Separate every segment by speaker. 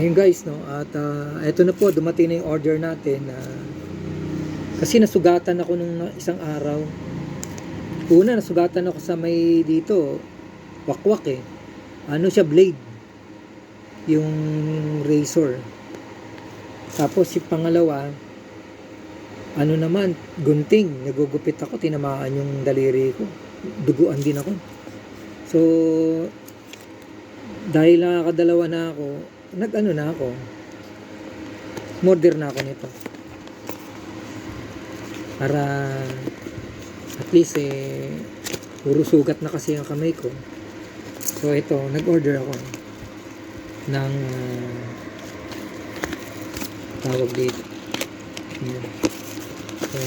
Speaker 1: Ayun guys, no? At eto na po, dumating na yung order natin. Kasi nasugatan ako nung isang araw. Una, nasugatan ako sa may dito, wakwak eh. Ano siya, blade. Yung razor. Tapos yung pangalawa, ano naman, gunting. Nagugupit ako, tinamaan yung daliri ko. Duguan din ako. So, dahil nakakadalawa na ako, nag-ano na ako, order na ako nito. Para at least puro sugat na kasi ang kamay ko. So ito, nag-order ako ng tawag dito. Ayan. So,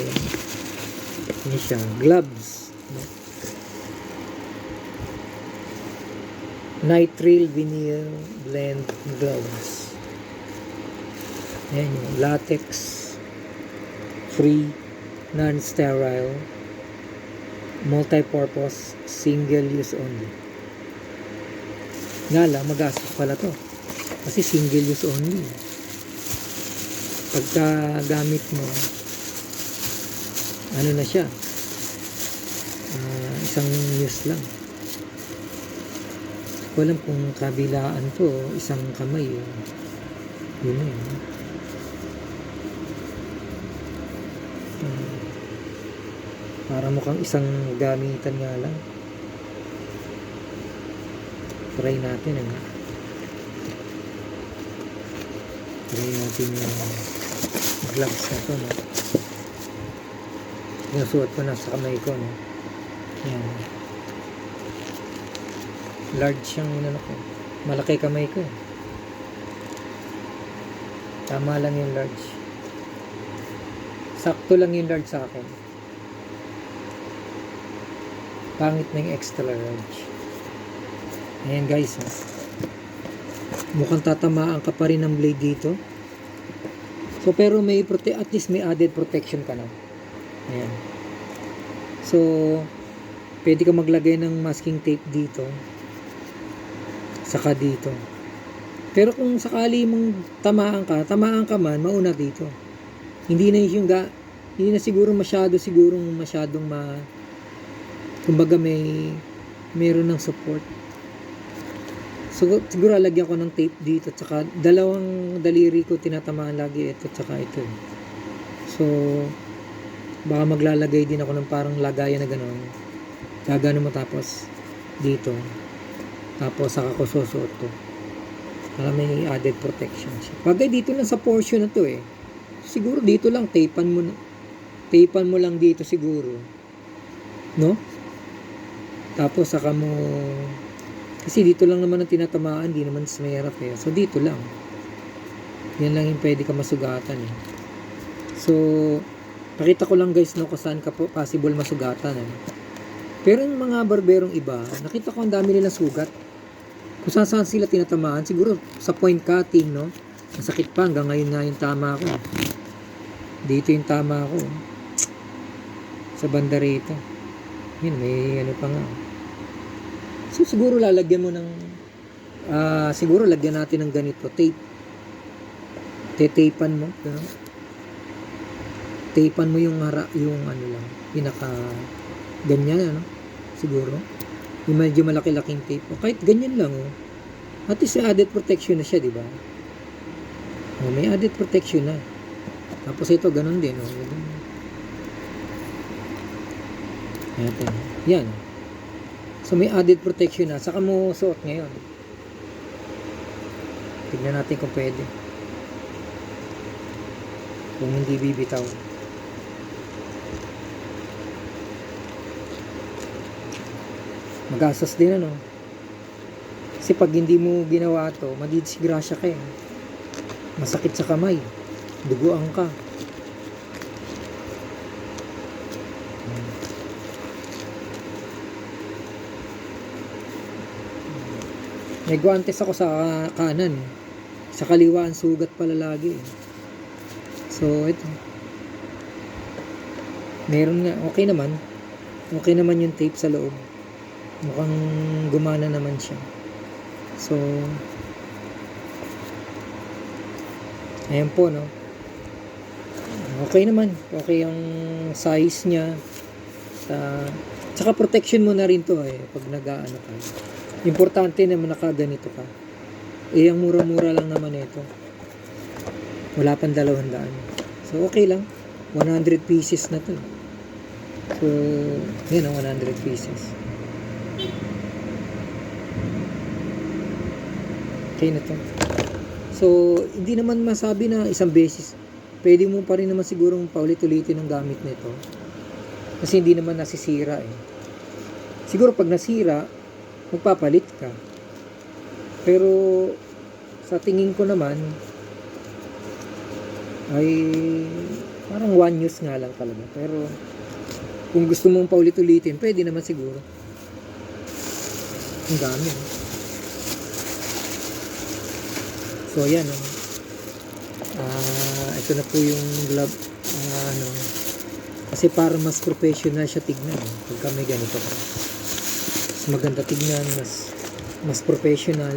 Speaker 1: ini siya, gloves. Nitrile vinyl blend gloves. Ayan yung latex free non-sterile multi-purpose single use only. Nga lang, magastos pala to kasi single use only. Pagka gamit mo, ano na siya, isang use lang. Walang kung kabilaan to, isang kamay yun na yun. Para mukhang isang gamitan nga lang. Try natin try natin yung gloves na to, no? Sinusuot ko na sa kamay ko, no? Yan. Large yung ko. Malaki kamay ko. Tama lang yung large. Sakto lang yung large sa akin. Pangit na yung extra large. Ayan guys. Mukhang tatamaan ka pa rin ng blade dito. So pero at least may added protection ka na. Ayan. So pwede ka maglagay ng masking tape dito. Saka dito. Pero kung sakali mong tamaan ka man, mauna dito. Hindi na siguro masyadong kumbaga meron ng support. So siguro lagyan ko ng tape dito at saka dalawang daliri ko tinatamaan lagi ito at saka ito. So baka maglalagay din ako ng parang lagayan na gano'n. Gagano mo tapos dito. Tapos saka ko susuot to. Para may added protection siya. Bagay dito lang sa portion na to siguro dito lang tapean mo lang dito siguro. No? Tapos saka mo, kasi dito lang naman ang tinatamaan, di naman sa mahirap So dito lang. Yan lang yung pwede ka masugatan So pakita ko lang guys kung saan ka po possible masugatan Pero yung mga barberong iba, nakita ko ang dami nilang sugat. Kung saan sila tinatamaan, siguro sa point cutting, no? Masakit pa, hanggang ngayon nga yung tama ko. Dito yung tama ko. Sa banda rito. Yun, may ano pa nga. So, siguro lalagyan mo ng, siguro lagyan natin ng ganito, tape. Tetapan mo, gano'n. Tapean mo yung ano lang, pinaka, ganyan, siguro. Yung medyo malaki-laking tape. O kahit ganyan lang, At least may added protection na siya, di ba? May added protection na. Tapos ito, ganun din, Yan. So may added protection na. Saka mo suot ngayon. Tignan natin kung pwede. Kung hindi bibitaw. Magastos din Kasi pag hindi mo ginawa to, madidisgrasya ka Masakit sa kamay. Duguan ka. May guantes ako sa kanan. Sa kaliwa ang sugat pala lagi So ito. Meron nga, okay naman yung tape sa loob. Mukhang gumana naman siya. So Ayan po, no? Okay naman. Okay ang size niya. Tsaka protection mo na rin to pag nag-aano ka. Importante naman nakaganito ka. Ang mura-mura lang naman ito. Wala pang 200. So, okay lang. 100 pieces na to. So, yan ang 100 pieces. Okay na to. So, hindi naman masabi na isang beses. Pwede mo pa rin naman sigurong paulit-ulitin ang gamit nito. Kasi hindi naman nasisira Siguro pag nasira, magpapalit ka. Pero, sa tingin ko naman, ay parang one use nga lang talaga. Pero, kung gusto mong paulit-ulitin, pwede naman siguro. Ang dami. So, ayan. Ito na po yung glove. Kasi para mas professional siya tignan. Pagka may ganito ka. Mas maganda tignan. Mas professional.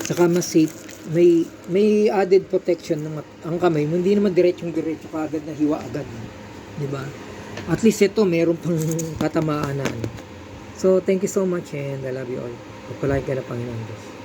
Speaker 1: Saka mas safe. May added protection ng ang kamay mo. Hindi naman diretso ka agad na hiwa agad. Diba? At least ito, meron pang tatamaan na. So, thank you so much and I love you all. Pagpalain ka na Panginoon Diyos.